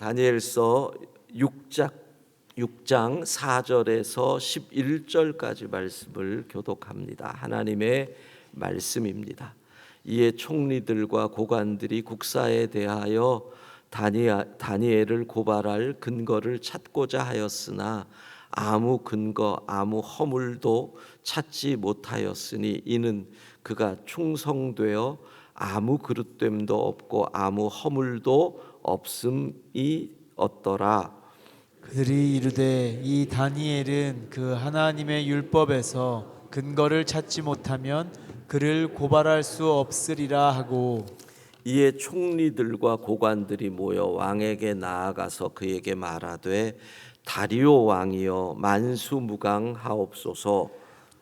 다니엘서 6장 4절에서 11절까지 말씀을 교독합니다. 하나님의 말씀입니다. 이에 총리들과 고관들이 국사에 대하여 다니엘을 고발할 근거를 찾고자 하였으나 아무 근거 아무 허물도 찾지 못하였으니 이는 그가 충성되어 아무 그릇됨도 없고 아무 허물도 없음이 없더라. 그들이 이르되 이 다니엘은 그 하나님의 율법에서 근거를 찾지 못하면 그를 고발할 수 없으리라 하고, 이에 총리들과 고관들이 모여 왕에게 나아가서 그에게 말하되 다리오 왕이여 만수무강하옵소서.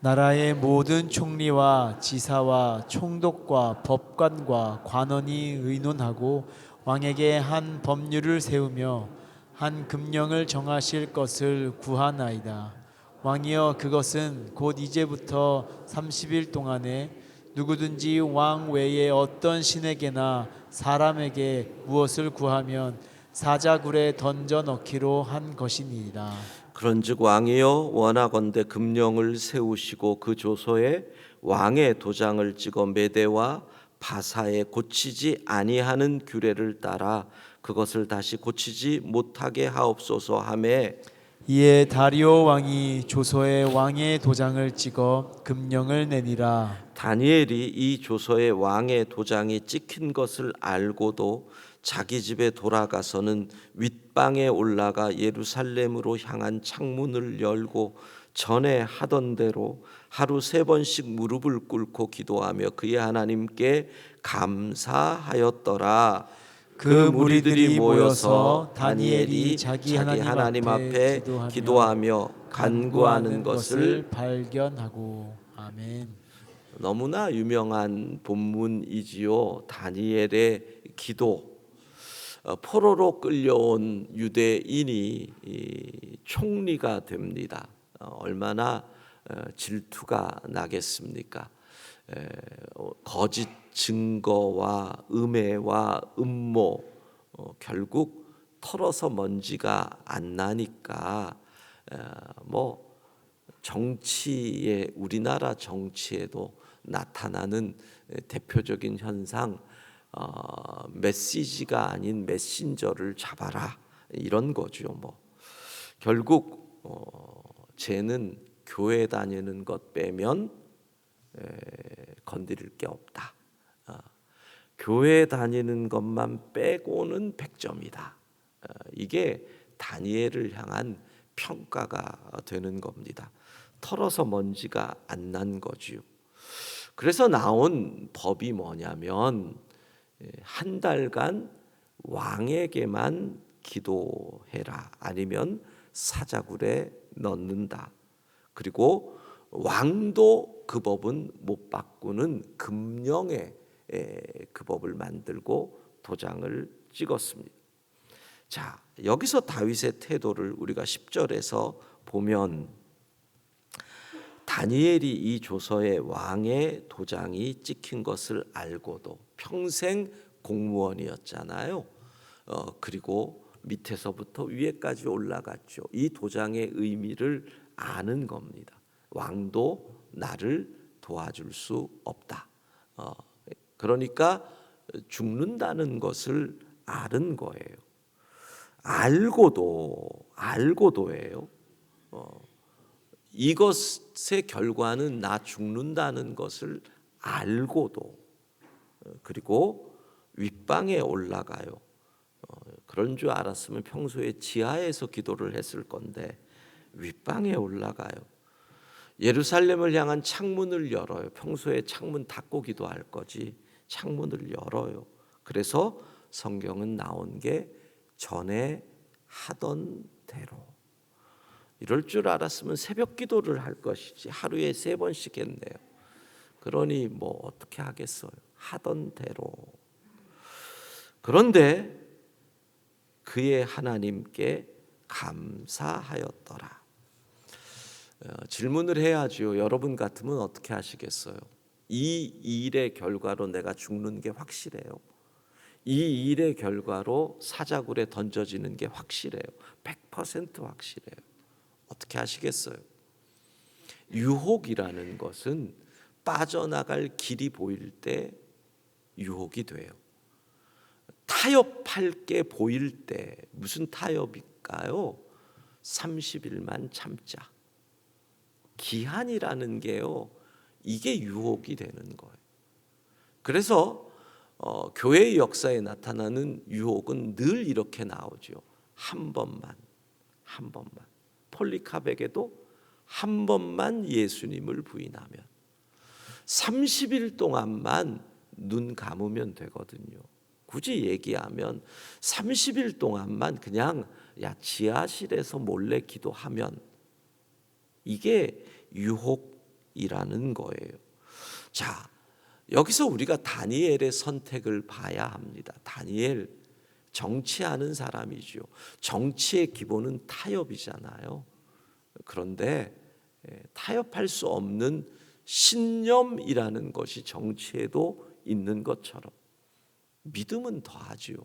나라의 모든 총리와 지사와 총독과 법관과 관원이 의논하고 왕에게 한 법률을 세우며 한 금령을 정하실 것을 구하나이다. 왕이여, 그것은 곧 이제부터 30일 동안에 누구든지 왕 외에 어떤 신에게나 사람에게 무엇을 구하면 사자굴에 던져 넣기로 한 것이니이다. 그런즉 왕이여 원하건대 금령을 세우시고 그 조서에 왕의 도장을 찍어 메대와 바사에 고치지 아니하는 규례를 따라 그것을 다시 고치지 못하게 하옵소서 하매, 이에 다리오 왕이 조서에 왕의 도장을 찍어 금령을 내니라. 다니엘이 이 조서에 왕의 도장이 찍힌 것을 알고도 자기 집에 돌아가서는 윗방에 올라가 예루살렘으로 향한 창문을 열고 전에 하던 대로 하루 3번씩 무릎을 꿇고 기도하며 그의 하나님께 감사하였더라. 그 무리들이 모여서 다니엘이 자기 하나님 앞에 기도하며 간구하는 것을 발견하고. 아멘. 너무나 유명한 본문이지요. 다니엘의 기도. 포로로 끌려온 유대인이 총리가 됩니다. 얼마나 질투가 나겠습니까? 거짓 증거와 음해와 음모, 결국 털어서 먼지가 안 나니까 뭐 정치에, 우리나라 정치에도 나타나는 대표적인 현상, 메시지가 아닌 메신저를 잡아라, 이런 거죠. 뭐 결국 쟤는 교회 다니는 것 빼면 건드릴 게 없다. 교회 다니는 것만 빼고는 100점이다. 이게 다니엘을 향한 평가가 되는 겁니다. 털어서 먼지가 안 난 거지요. 그래서 나온 법이 뭐냐면 한 달간 왕에게만 기도해라, 아니면 사자굴에 넣는다. 그리고 왕도 그 법은 못 바꾸는 금령의 그 법을 만들고 도장을 찍었습니다. 자, 여기서 다윗의 태도를 우리가 10절에서 보면, 다니엘이 이 조서에 왕의 도장이 찍힌 것을 알고도, 평생 공무원이었잖아요. 그리고 밑에서부터 위에까지 올라갔죠. 이 도장의 의미를 아는 겁니다. 왕도 나를 도와줄 수 없다. 그러니까 죽는다는 것을 아는 거예요. 알고도예요. 이것의 결과는 나 죽는다는 것을 알고도, 그리고 윗방에 올라가요. 그런 줄 알았으면 평소에 지하에서 기도를 했을 건데 윗방에 올라가요. 예루살렘을 향한 창문을 열어요. 평소에 창문 닫고 기도할 거지 창문을 열어요. 그래서 성경은 나온 게 전에 하던 대로. 이럴 줄 알았으면 새벽 기도를 할 것이지 하루에 3번씩 했네요. 그러니 뭐 어떻게 하겠어요. 하던 대로. 그런데 그의 하나님께 감사하였더라. 질문을 해야죠. 여러분 같으면 어떻게 하시겠어요? 이 일의 결과로 내가 죽는 게 확실해요. 이 일의 결과로 사자굴에 던져지는 게 확실해요. 100% 확실해요. 어떻게 하시겠어요? 유혹이라는 것은 빠져나갈 길이 보일 때 유혹이 돼요. 타협할 게 보일 때, 무슨 타협일까요? 30일만 참자. 기한이라는 게요, 이게 유혹이 되는 거예요. 그래서 교회의 역사에 나타나는 유혹은 늘 이렇게 나오죠. 한 번만. 폴리캅에게도 한 번만 예수님을 부인하면 30일 동안만 눈 감으면 되거든요. 굳이 얘기하면 30일 동안만 그냥 지하실에서 몰래 기도하면 이게 유혹이라는 거예요. 자, 여기서 우리가 다니엘의 선택을 봐야 합니다. 다니엘 정치하는 사람이죠. 정치의 기본은 타협이잖아요. 그런데 타협할 수 없는 신념이라는 것이 정치에도 있는 것처럼 믿음은 더하지요.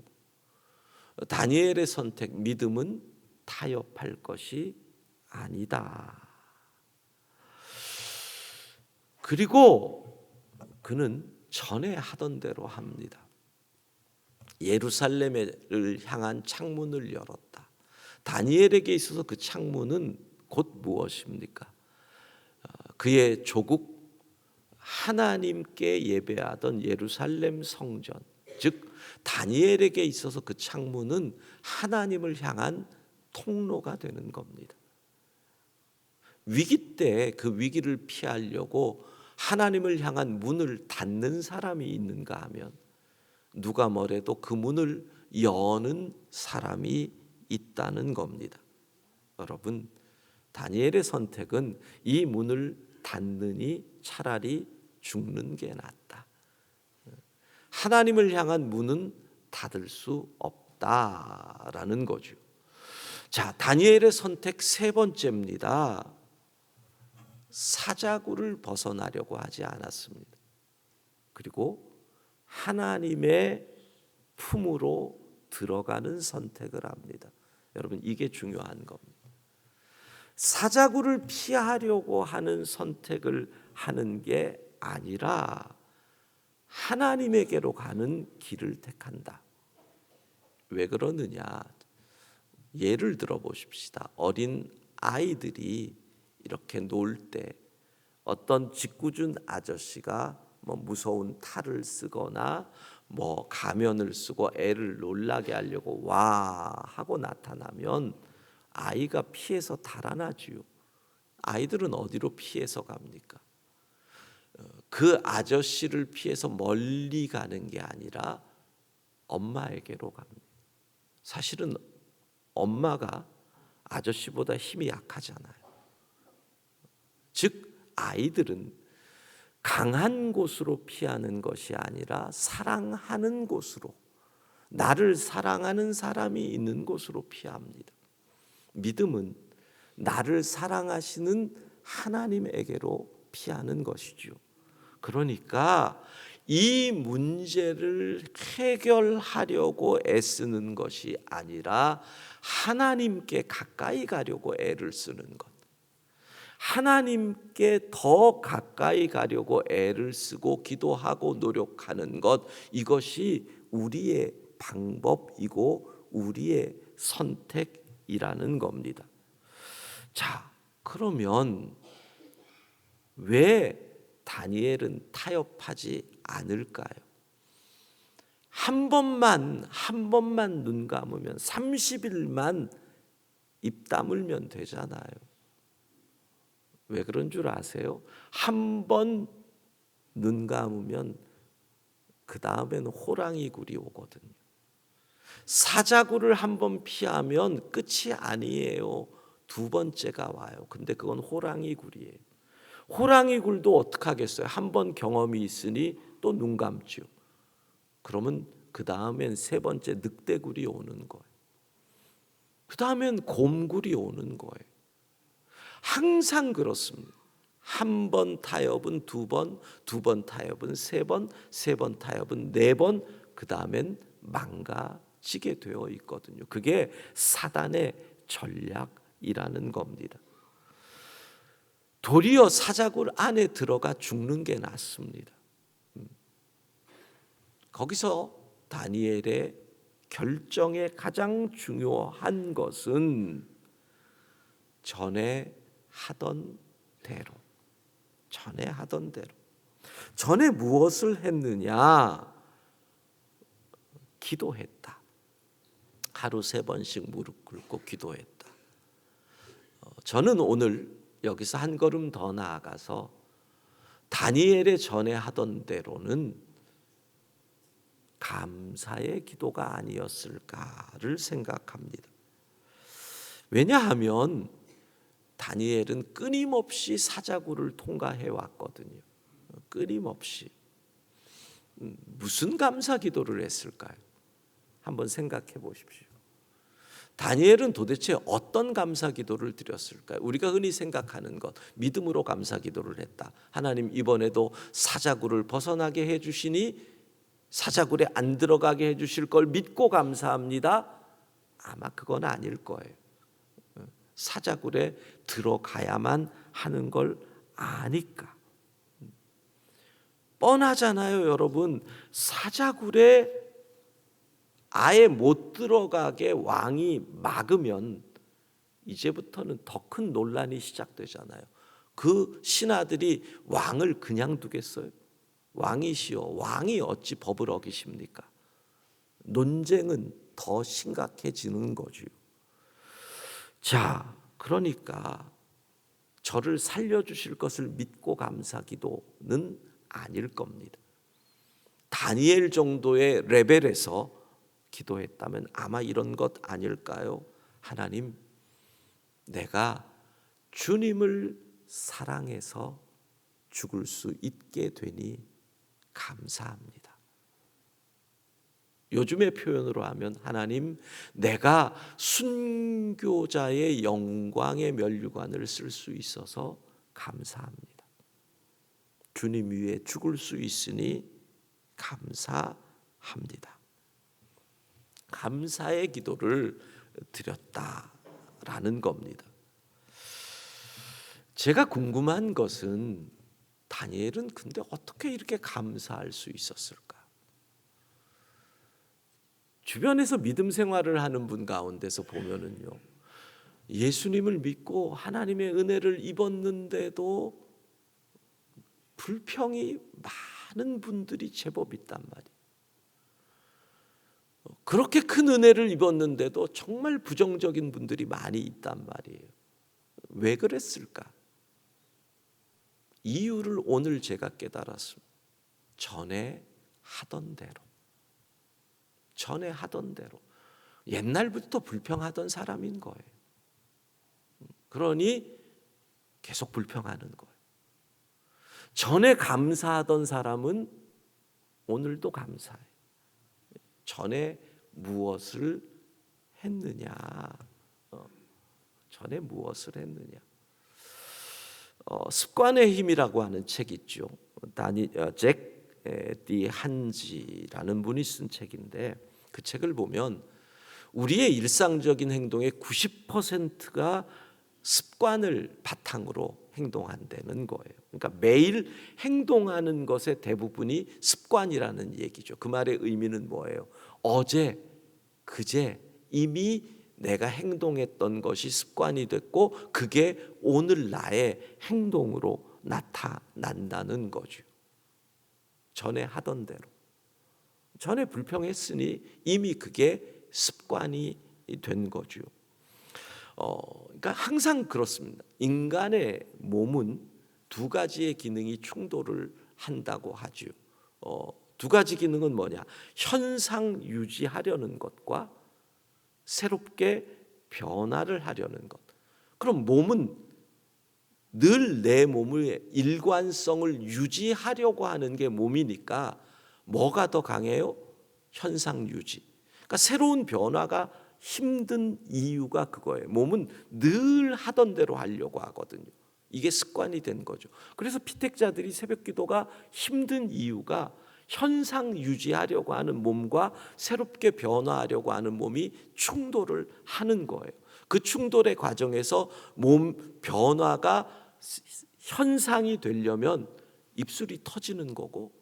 다니엘의 선택, 믿음은 타협할 것이 아니다. 그리고 그는 전에 하던 대로 합니다. 예루살렘을 향한 창문을 열었다. 다니엘에게 있어서 그 창문은 곧 무엇입니까? 그의 조국 하나님께 예배하던 예루살렘 성전, 즉 다니엘에게 있어서 그 창문은 하나님을 향한 통로가 되는 겁니다. 위기 때 그 위기를 피하려고 하나님을 향한 문을 닫는 사람이 있는가 하면 누가 뭐래도 그 문을 여는 사람이 있다는 겁니다. 여러분, 다니엘의 선택은 이 문을 닫느니 차라리 죽는 게 낫다. 하나님을 향한 문은 닫을 수 없다라는 거죠. 자, 다니엘의 선택 세 번째입니다. 사자굴을 벗어나려고 하지 않았습니다. 그리고 하나님의 품으로 들어가는 선택을 합니다. 여러분, 이게 중요한 겁니다. 사자굴을 피하려고 하는 선택을 하는 게 아니라 하나님에게로 가는 길을 택한다. 왜 그러느냐? 예를 들어 보십시다. 어린 아이들이 이렇게 놀 때 어떤 짓궂은 아저씨가 무서운 탈을 쓰거나 가면을 쓰고 애를 놀라게 하려고 와 하고 나타나면 아이가 피해서 달아나지요. 아이들은 어디로 피해서 갑니까? 그 아저씨를 피해서 멀리 가는 게 아니라 엄마에게로 갑니다. 사실은 엄마가 아저씨보다 힘이 약하잖아요. 즉 아이들은 강한 곳으로 피하는 것이 아니라 사랑하는 곳으로, 나를 사랑하는 사람이 있는 곳으로 피합니다. 믿음은 나를 사랑하시는 하나님에게로 피하는 것이죠. 그러니까 이 문제를 해결하려고 애쓰는 것이 아니라 하나님께 가까이 가려고 애를 쓰는 것, 하나님께 더 가까이 가려고 애를 쓰고 기도하고 노력하는 것, 이것이 우리의 방법이고 우리의 선택이라는 겁니다. 자, 그러면 왜 다니엘은 타협하지 않을까요? 한 번만 눈 감으면 30일만 입 다물면 되잖아요. 왜 그런 줄 아세요? 한 번 눈 감으면 그 다음에는 호랑이 굴이 오거든요. 사자굴을 한 번 피하면 끝이 아니에요. 두 번째가 와요. 근데 그건 호랑이 굴이에요. 호랑이 굴도 어떻게 하겠어요? 한 번 경험이 있으니 또 눈 감죠. 그러면 그 다음엔 세 번째 늑대굴이 오는 거예요. 그 다음엔 곰굴이 오는 거예요. 항상 그렇습니다. 한 번 타협은 두 번, 두 번 타협은 세 번, 세 번 타협은 네 번, 그 다음엔 망가지게 되어 있거든요. 그게 사단의 전략이라는 겁니다. 도리어 사자굴 안에 들어가 죽는 게 낫습니다. 거기서 다니엘의 결정의 가장 중요한 것은 전에 하던 대로. 전에 무엇을 했느냐? 기도했다. 하루 3번씩 무릎 꿇고 기도했다. 저는 오늘 여기서 한 걸음 더 나아가서 다니엘의 전에 하던 대로는 감사의 기도가 아니었을까를 생각합니다. 왜냐하면 다니엘은 끊임없이 사자굴을 통과해 왔거든요. 끊임없이. 무슨 감사 기도를 했을까요? 한번 생각해 보십시오. 다니엘은 도대체 어떤 감사 기도를 드렸을까요? 우리가 흔히 생각하는 것, 믿음으로 감사 기도를 했다. 하나님, 이번에도 사자굴을 벗어나게 해주시니 사자굴에 안 들어가게 해주실 걸 믿고 감사합니다. 아마 그건 아닐 거예요. 사자굴에 들어가야만 하는 걸 아니까. 뻔하잖아요, 여러분. 사자굴에 아예 못 들어가게 왕이 막으면 이제부터는 더 큰 논란이 시작되잖아요. 그 신하들이 왕을 그냥 두겠어요? 왕이시여, 왕이 어찌 법을 어기십니까? 논쟁은 더 심각해지는 거죠. 자, 그러니까 저를 살려주실 것을 믿고 감사 기도는 아닐 겁니다. 다니엘 정도의 레벨에서 기도했다면 아마 이런 것 아닐까요? 하나님, 내가 주님을 사랑해서 죽을 수 있게 되니 감사합니다. 요즘의 표현으로 하면 하나님, 내가 순교자의 영광의 면류관을 쓸 수 있어서 감사합니다. 주님 위에 죽을 수 있으니 감사합니다. 감사의 기도를 드렸다라는 겁니다. 제가 궁금한 것은 다니엘은 근데 어떻게 이렇게 감사할 수 있었을까? 주변에서 믿음 생활을 하는 분 가운데서 보면은요, 예수님을 믿고 하나님의 은혜를 입었는데도 불평이 많은 분들이 제법 있단 말이에요. 그렇게 큰 은혜를 입었는데도 정말 부정적인 분들이 많이 있단 말이에요. 왜 그랬을까? 이유를 오늘 제가 깨달았습니다. 전에 하던 대로 옛날부터 불평하던 사람인 거예요. 그러니 계속 불평하는 거예요. 전에 감사하던 사람은 오늘도 감사해요. 전에 무엇을 했느냐? 전에 무엇을 했느냐? 습관의 힘이라고 하는 책 있죠. 잭 디 한지라는 분이 쓴 책인데, 그 책을 보면 우리의 일상적인 행동의 90%가 습관을 바탕으로 행동한다는 거예요. 그러니까 매일 행동하는 것의 대부분이 습관이라는 얘기죠. 그 말의 의미는 뭐예요? 어제, 그제 이미 내가 행동했던 것이 습관이 됐고 그게 오늘 나의 행동으로 나타난다는 거죠. 전에 하던 대로. 전에 불평했으니 이미 그게 습관이 된 거죠. 그러니까 항상 그렇습니다. 인간의 몸은 두 가지의 기능이 충돌을 한다고 하죠. 두 가지 기능은 뭐냐? 현상 유지하려는 것과 새롭게 변화를 하려는 것. 그럼 몸은 늘 내 몸의 일관성을 유지하려고 하는 게 몸이니까 뭐가 더 강해요? 현상 유지. 그러니까 새로운 변화가 힘든 이유가 그거예요. 몸은 늘 하던 대로 하려고 하거든요. 이게 습관이 된 거죠. 그래서 피택자들이 새벽 기도가 힘든 이유가 현상 유지하려고 하는 몸과 새롭게 변화하려고 하는 몸이 충돌을 하는 거예요. 그 충돌의 과정에서 몸 변화가 현상이 되려면 입술이 터지는 거고,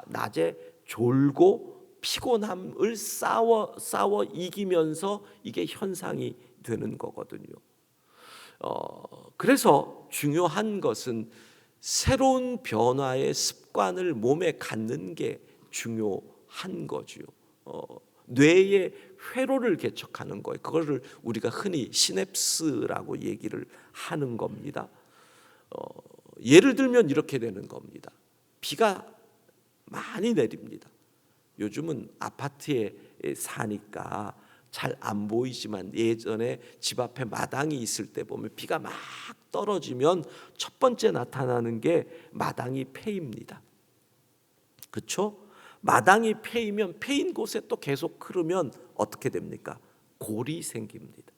낮에 졸고 피곤함을 싸워 이기면서 이게 현상이 되는 거거든요. 그래서 중요한 것은 새로운 변화의 습관을 몸에 갖는 게 중요한 거죠. 뇌의 회로를 개척하는 거예요. 그거를 우리가 흔히 시냅스라고 얘기를 하는 겁니다. 예를 들면 이렇게 되는 겁니다. 비가 많이 내립니다. 요즘은 아파트에 사니까 잘 안 보이지만 예전에 집 앞에 마당이 있을 때 보면 비가 막 떨어지면 첫 번째 나타나는 게 마당이 패입니다. 그렇죠? 마당이 패이면 패인 곳에 또 계속 흐르면 어떻게 됩니까? 골이 생깁니다.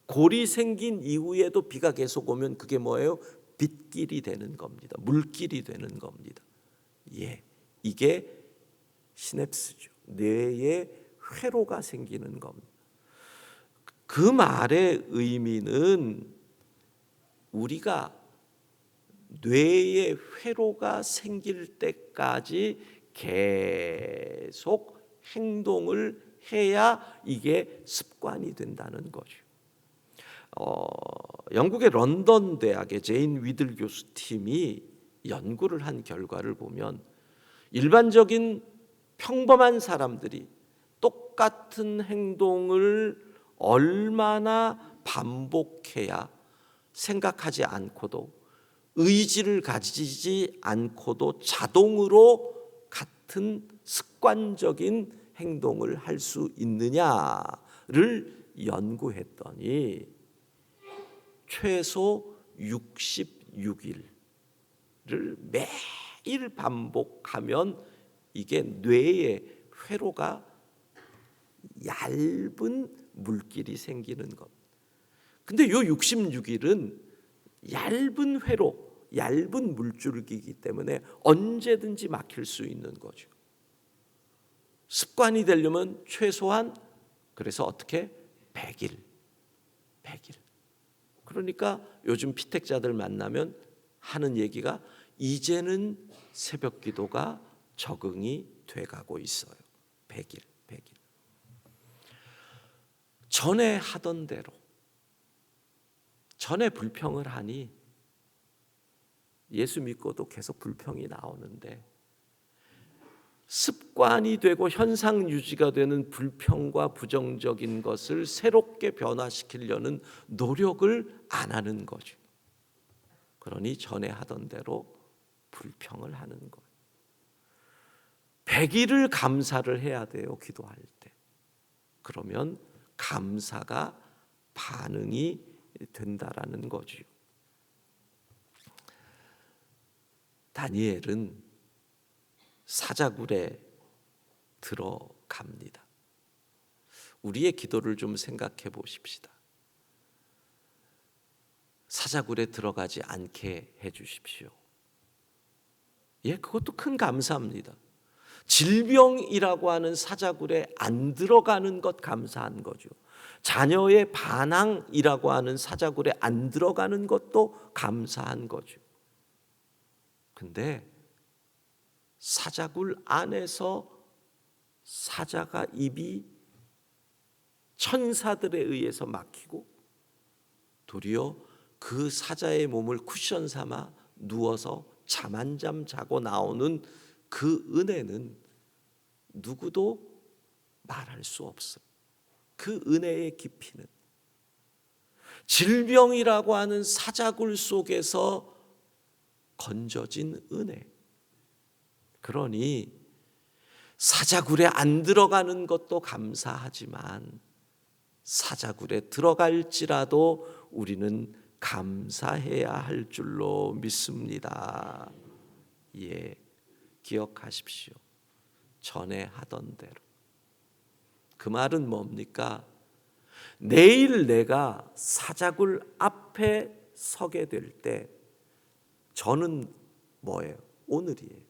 골이 생긴 이후에도 비가 계속 오면 그게 뭐예요? 빗길이 되는 겁니다. 물길이 되는 겁니다. 이게 시냅스죠. 뇌에 회로가 생기는 겁니다. 그 말의 의미는 우리가 뇌에 회로가 생길 때까지 계속 행동을 해야 이게 습관이 된다는 거죠. 영국의 런던 대학의 제인 위들 교수 팀이 연구를 한 결과를 보면 일반적인 평범한 사람들이 똑같은 행동을 얼마나 반복해야 생각하지 않고도 의지를 가지지 않고도 자동으로 같은 습관적인 행동을 할 수 있느냐를 연구했더니 최소 66일을 매일 반복하면 이게 뇌에 회로가 얇은 물길이 생기는 것. 근데 요 66일은 얇은 회로, 얇은 물줄기이기 때문에 언제든지 막힐 수 있는 거죠. 습관이 되려면 최소한 그래서 어떻게? 100일. 그러니까 요즘 피택자들 만나면 하는 얘기가 이제는 새벽 기도가 적응이 돼가고 있어요. 100일. 전에 하던 대로 전에 불평을 하니 예수 믿고도 계속 불평이 나오는데 습관이 되고 현상 유지가 되는 불평과 부정적인 것을 새롭게 변화시키려는 노력을 안 하는 거죠. 그러니 전에 하던 대로 불평을 하는 거예요. 100일을 감사를 해야 돼요. 기도할 때. 그러면 감사가 반응이 된다라는 거죠. 다니엘은 사자굴에 들어갑니다. 우리의 기도를 좀 생각해 보십시다. 사자굴에 들어가지 않게 해 주십시오. 그것도 큰 감사입니다. 질병이라고 하는 사자굴에 안 들어가는 것 감사한 거죠. 자녀의 반항이라고 하는 사자굴에 안 들어가는 것도 감사한 거죠. 근데 사자굴 안에서 사자가 입이 천사들에 의해서 막히고 도리어 그 사자의 몸을 쿠션 삼아 누워서 잠 한 잠 자고 나오는 그 은혜는 누구도 말할 수 없어요. 그 은혜의 깊이는 질병이라고 하는 사자굴 속에서 건져진 은혜. 그러니 사자굴에 안 들어가는 것도 감사하지만 사자굴에 들어갈지라도 우리는 감사해야 할 줄로 믿습니다. 기억하십시오. 전에 하던 대로. 그 말은 뭡니까? 내일 내가 사자굴 앞에 서게 될 때 저는 뭐예요? 오늘이에요.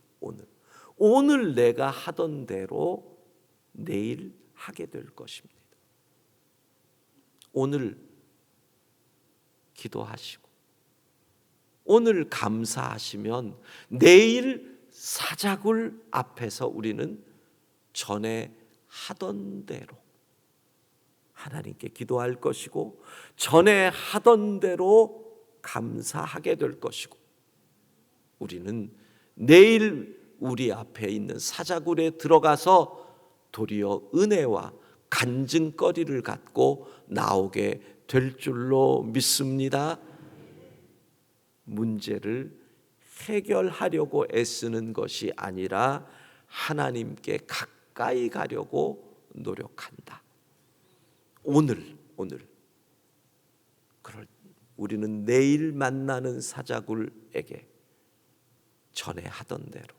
오늘 내가 하던 대로 내일 하게 될 것입니다. 오늘 기도하시고 오늘 감사하시면 내일 사자굴 앞에서 우리는 전에 하던 대로 하나님께 기도할 것이고 전에 하던 대로 감사하게 될 것이고 우리는 내일 우리 앞에 있는 사자굴에 들어가서 도리어 은혜와 간증거리를 갖고 나오게 될 줄로 믿습니다. 문제를 해결하려고 애쓰는 것이 아니라 하나님께 가까이 가려고 노력한다. 오늘 우리는 내일 만나는 사자굴에게 전에 하던 대로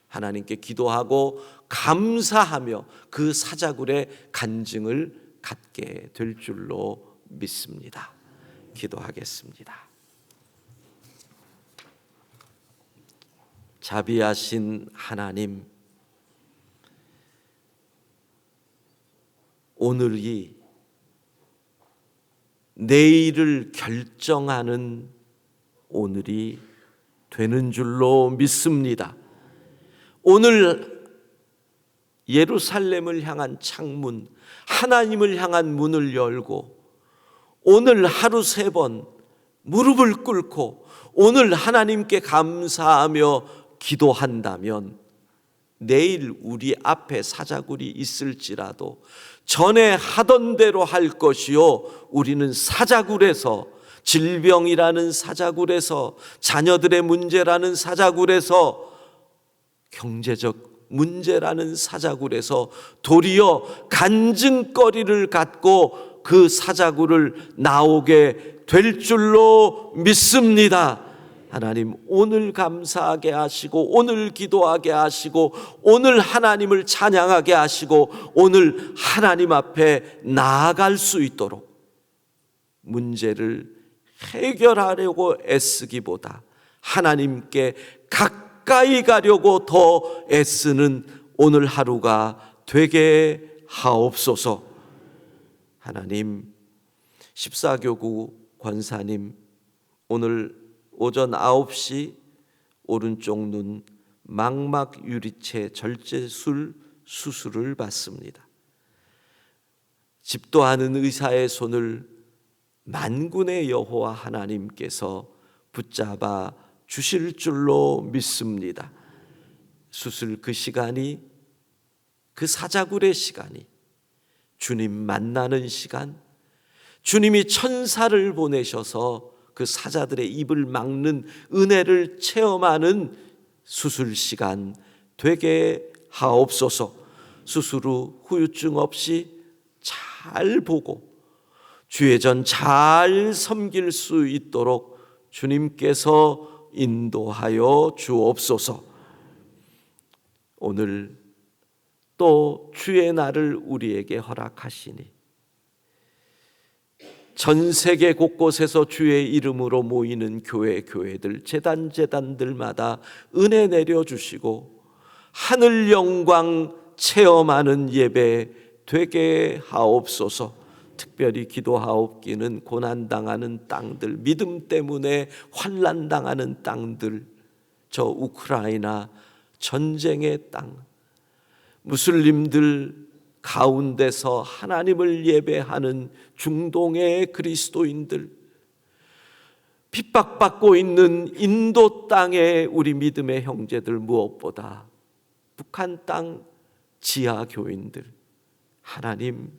하나님께 기도하고 감사하며 그 사자굴의 간증을 갖게 될 줄로 믿습니다. 기도하겠습니다. 자비하신 하나님, 오늘이 내일을 결정하는 오늘이 되는 줄로 믿습니다. 오늘 예루살렘을 향한 창문, 하나님을 향한 문을 열고 오늘 하루 3번 무릎을 꿇고 오늘 하나님께 감사하며 기도한다면 내일 우리 앞에 사자굴이 있을지라도 전에 하던 대로 할 것이요, 우리는 사자굴에서, 질병이라는 사자굴에서, 자녀들의 문제라는 사자굴에서, 경제적 문제라는 사자굴에서 도리어 간증거리를 갖고 그 사자굴을 나오게 될 줄로 믿습니다. 하나님, 오늘 감사하게 하시고 오늘 기도하게 하시고 오늘 하나님을 찬양하게 하시고 오늘 하나님 앞에 나아갈 수 있도록 문제를 해결하려고 애쓰기보다 하나님께 가까이 가려고 더 애쓰는 오늘 하루가 되게 하옵소서. 하나님, 14교구 권사님 오늘 오전 9시 오른쪽 눈 망막 유리체 절제술 수술을 받습니다. 집도하는 의사의 손을 만군의 여호와 하나님께서 붙잡아 주실 줄로 믿습니다. 수술 그 시간이, 그 사자굴의 시간이 주님 만나는 시간, 주님이 천사를 보내셔서 그 사자들의 입을 막는 은혜를 체험하는 수술 시간 되게 하옵소서. 수술 후 후유증 없이 잘 보고 주의 전 잘 섬길 수 있도록 주님께서 인도하여 주옵소서. 오늘 또 주의 날을 우리에게 허락하시니 전 세계 곳곳에서 주의 이름으로 모이는 교회들, 재단들마다 은혜 내려주시고 하늘 영광 체험하는 예배 되게 하옵소서. 특별히 기도하옵기는 고난당하는 땅들, 믿음 때문에 환난당하는 땅들, 저 우크라이나 전쟁의 땅, 무슬림들 가운데서 하나님을 예배하는 중동의 그리스도인들, 핍박받고 있는 인도 땅의 우리 믿음의 형제들, 무엇보다 북한 땅 지하 교인들, 하나님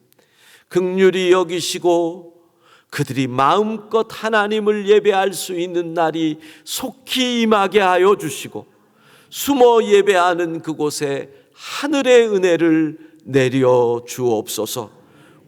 긍휼히 여기시고 그들이 마음껏 하나님을 예배할 수 있는 날이 속히 임하게 하여 주시고 숨어 예배하는 그곳에 하늘의 은혜를 내려 주옵소서.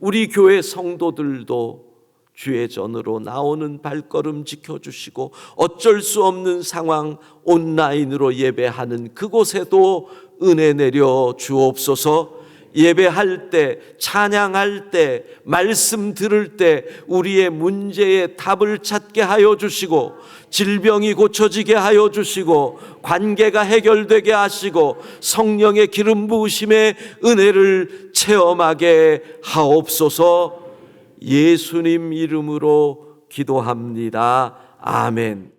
우리 교회 성도들도 주의 전으로 나오는 발걸음 지켜주시고 어쩔 수 없는 상황 온라인으로 예배하는 그곳에도 은혜 내려 주옵소서. 예배할 때, 찬양할 때, 말씀 들을 때 우리의 문제의 답을 찾게 하여 주시고, 질병이 고쳐지게 하여 주시고, 관계가 해결되게 하시고, 성령의 기름 부으심의 은혜를 체험하게 하옵소서. 예수님 이름으로 기도합니다. 아멘.